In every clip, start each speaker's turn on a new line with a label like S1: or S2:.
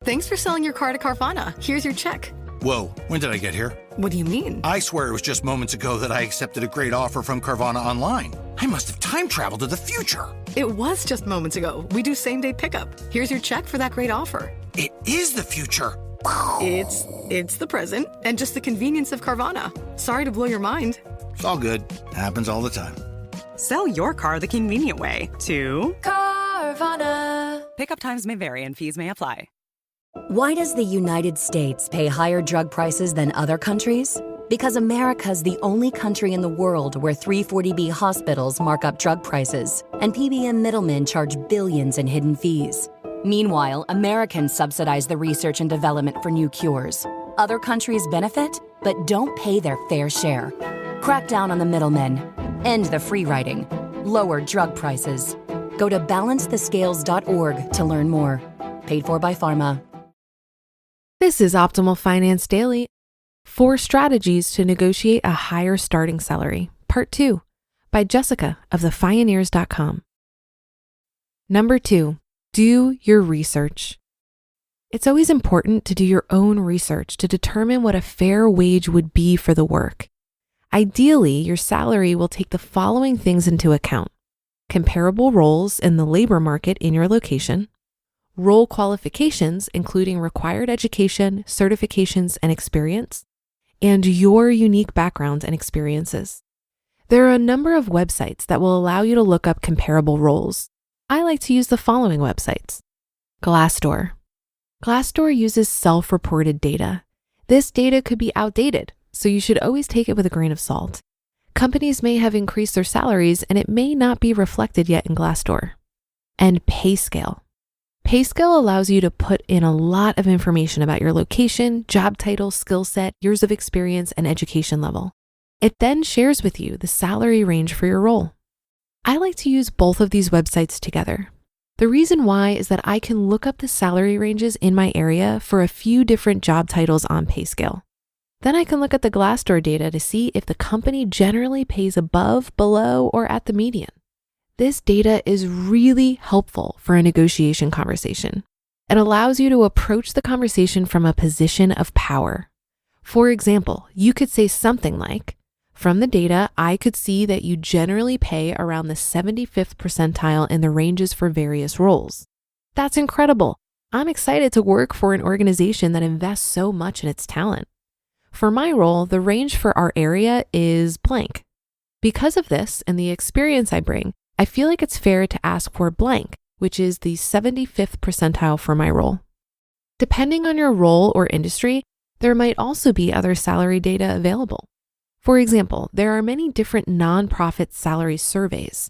S1: Thanks for selling your car to Carvana. Here's your check.
S2: Whoa, when did I get here?
S1: What do you mean?
S2: I swear it was just moments ago that I accepted a great offer from Carvana online. I must have time traveled to the future.
S1: It was just moments ago. We do same-day pickup. Here's your check for that great offer.
S2: It is the future.
S1: It's the present and just the convenience of Carvana. Sorry to blow your mind.
S2: It's all good. Happens all the time.
S3: Sell your car the convenient way to
S4: Carvana.
S3: Pickup times may vary and fees may apply.
S5: Why does the United States pay higher drug prices than other countries? Because America's the only country in the world where 340B hospitals mark up drug prices and PBM middlemen charge billions in hidden fees. Meanwhile, Americans subsidize the research and development for new cures. Other countries benefit, but don't pay their fair share. Crack down on the middlemen. End the free riding. Lower drug prices. Go to balancethescales.org to learn more. Paid for by Pharma.
S6: This is Optimal Finance Daily. 4 Strategies to Negotiate a Higher Starting Salary, Part 2, by Jessica of thefioneers.com. Number 2, do your research. It's always important to do your own research to determine what a fair wage would be for the work. Ideally, your salary will take the following things into account: comparable roles in the labor market in your location, role qualifications, including required education, certifications, and experience, and your unique background and experiences. There are a number of websites that will allow you to look up comparable roles. I like to use the following websites. Glassdoor. Glassdoor uses self-reported data. This data could be outdated, so you should always take it with a grain of salt. Companies may have increased their salaries and it may not be reflected yet in Glassdoor. And PayScale. PayScale allows you to put in a lot of information about your location, job title, skill set, years of experience, and education level. It then shares with you the salary range for your role. I like to use both of these websites together. The reason why is that I can look up the salary ranges in my area for a few different job titles on PayScale. Then I can look at the Glassdoor data to see if the company generally pays above, below, or at the median. This data is really helpful for a negotiation conversation. It allows you to approach the conversation from a position of power. For example, you could say something like, "From the data, I could see that you generally pay around the 75th percentile in the ranges for various roles. That's incredible. I'm excited to work for an organization that invests so much in its talent. For my role, the range for our area is blank. Because of this and the experience I bring, I feel like it's fair to ask for blank, which is the 75th percentile for my role." Depending on your role or industry, there might also be other salary data available. For example, there are many different nonprofit salary surveys.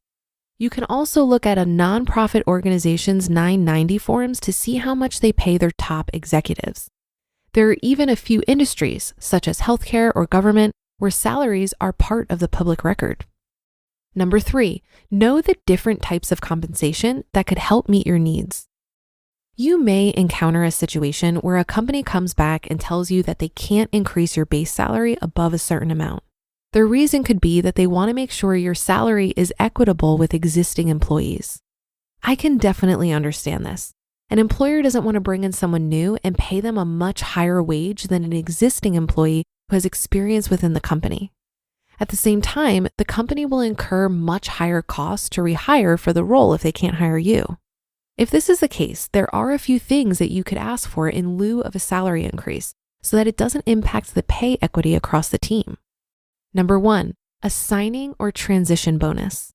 S6: You can also look at a nonprofit organization's 990 forms to see how much they pay their top executives. There are even a few industries, such as healthcare or government, where salaries are part of the public record. Number 3, know the different types of compensation that could help meet your needs. You may encounter a situation where a company comes back and tells you that they can't increase your base salary above a certain amount. The reason could be that they want to make sure your salary is equitable with existing employees. I can definitely understand this. An employer doesn't want to bring in someone new and pay them a much higher wage than an existing employee who has experience within the company. At the same time, the company will incur much higher costs to rehire for the role if they can't hire you. If this is the case, there are a few things that you could ask for in lieu of a salary increase so that it doesn't impact the pay equity across the team. Number 1, a signing or transition bonus.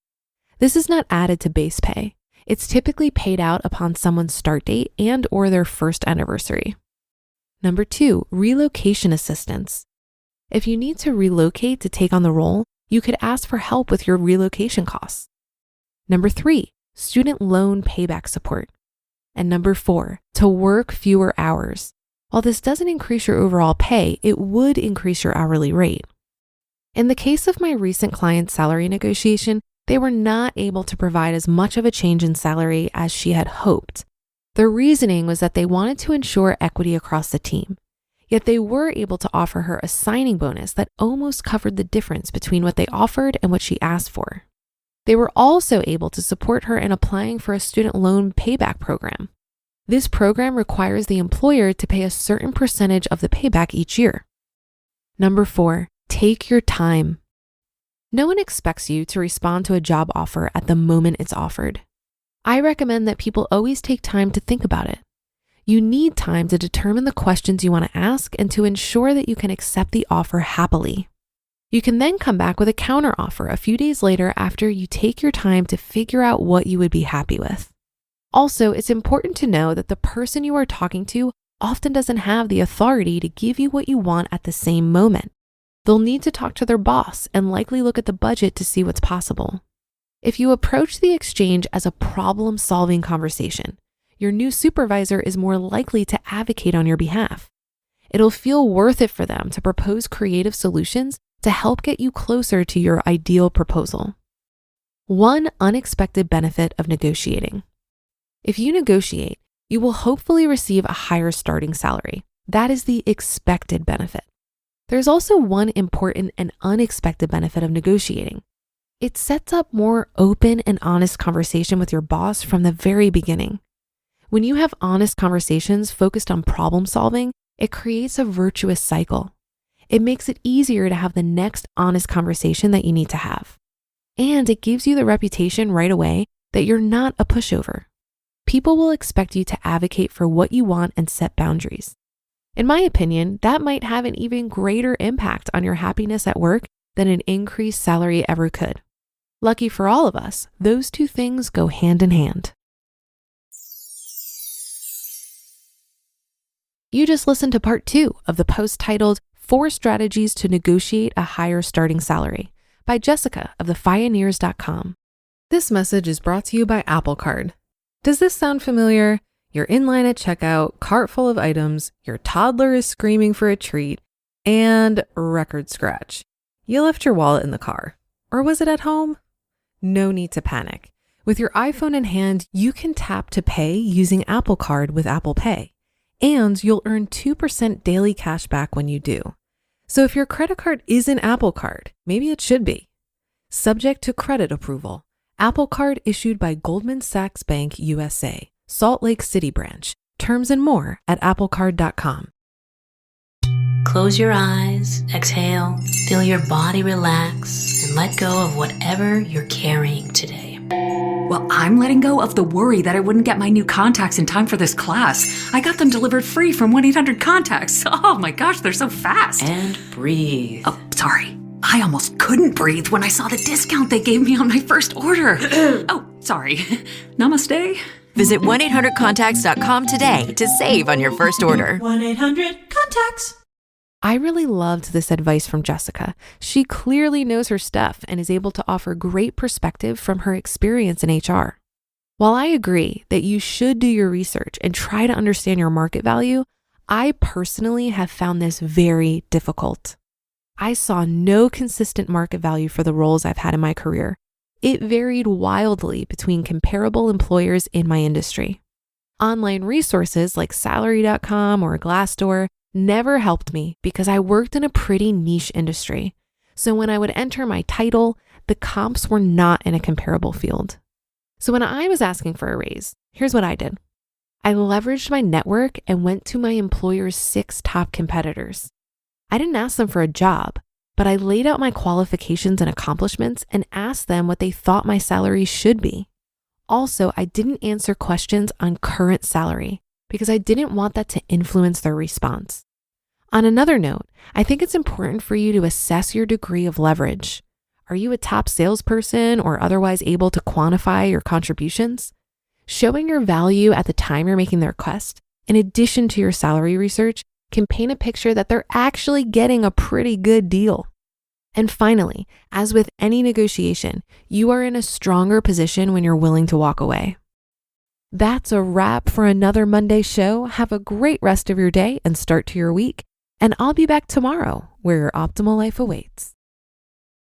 S6: This is not added to base pay. It's typically paid out upon someone's start date and or their first anniversary. Number 2, relocation assistance. If you need to relocate to take on the role, you could ask for help with your relocation costs. Number 3, student loan payback support. And number 4, to work fewer hours. While this doesn't increase your overall pay, it would increase your hourly rate. In the case of my recent client's salary negotiation, they were not able to provide as much of a change in salary as she had hoped. The reasoning was that they wanted to ensure equity across the team. Yet they were able to offer her a signing bonus that almost covered the difference between what they offered and what she asked for. They were also able to support her in applying for a student loan payback program. This program requires the employer to pay a certain percentage of the payback each year. Number 4, take your time. No one expects you to respond to a job offer at the moment it's offered. I recommend that people always take time to think about it. You need time to determine the questions you want to ask and to ensure that you can accept the offer happily. You can then come back with a counteroffer a few days later after you take your time to figure out what you would be happy with. Also, it's important to know that the person you are talking to often doesn't have the authority to give you what you want at the same moment. They'll need to talk to their boss and likely look at the budget to see what's possible. If you approach the exchange as a problem-solving conversation, your new supervisor is more likely to advocate on your behalf. It'll feel worth it for them to propose creative solutions to help get you closer to your ideal proposal. One unexpected benefit of negotiating. If you negotiate, you will hopefully receive a higher starting salary. That is the expected benefit. There's also one important and unexpected benefit of negotiating. It sets up more open and honest conversation with your boss from the very beginning. When you have honest conversations focused on problem solving, it creates a virtuous cycle. It makes it easier to have the next honest conversation that you need to have. And it gives you the reputation right away that you're not a pushover. People will expect you to advocate for what you want and set boundaries. In my opinion, that might have an even greater impact on your happiness at work than an increased salary ever could. Lucky for all of us, those two things go hand in hand. You just listened to part 2 of the post titled 4 Strategies to Negotiate a Higher Starting Salary by Jessica of the Fioneers.com. This message is brought to you by Apple Card. Does this sound familiar? You're in line at checkout, cart full of items, your toddler is screaming for a treat, and record scratch. You left your wallet in the car. Or was it at home? No need to panic. With your iPhone in hand, you can tap to pay using Apple Card with Apple Pay. And you'll earn 2% daily cash back when you do. So if your credit card isn't Apple Card, maybe it should be. Subject to credit approval. Apple Card issued by Goldman Sachs Bank USA, Salt Lake City branch. Terms and more at applecard.com.
S7: Close your eyes, exhale, feel your body relax, and let go of whatever you're carrying today.
S8: Well, I'm letting go of the worry that I wouldn't get my new contacts in time for this class. I got them delivered free from 1-800-CONTACTS. Oh my gosh, they're so fast.
S7: And breathe.
S8: Oh, sorry. I almost couldn't breathe when I saw the discount they gave me on my first order. Oh, sorry. Namaste.
S9: Visit 1-800-CONTACTS.com today to save on your first order.
S4: 1-800-CONTACTS.
S6: I really loved this advice from Jessica. She clearly knows her stuff and is able to offer great perspective from her experience in HR. While I agree that you should do your research and try to understand your market value, I personally have found this very difficult. I saw no consistent market value for the roles I've had in my career. It varied wildly between comparable employers in my industry. Online resources like Salary.com or Glassdoor never helped me because I worked in a pretty niche industry. So when I would enter my title, the comps were not in a comparable field. So when I was asking for a raise, here's what I did. I leveraged my network and went to my employer's 6 top competitors. I didn't ask them for a job, but I laid out my qualifications and accomplishments and asked them what they thought my salary should be. Also, I didn't answer questions on current salary because I didn't want that to influence their response. On another note, I think it's important for you to assess your degree of leverage. Are you a top salesperson or otherwise able to quantify your contributions? Showing your value at the time you're making the request, in addition to your salary research, can paint a picture that they're actually getting a pretty good deal. And finally, as with any negotiation, you are in a stronger position when you're willing to walk away. That's a wrap for another Monday show. Have a great rest of your day and start to your week. And I'll be back tomorrow where your optimal life awaits.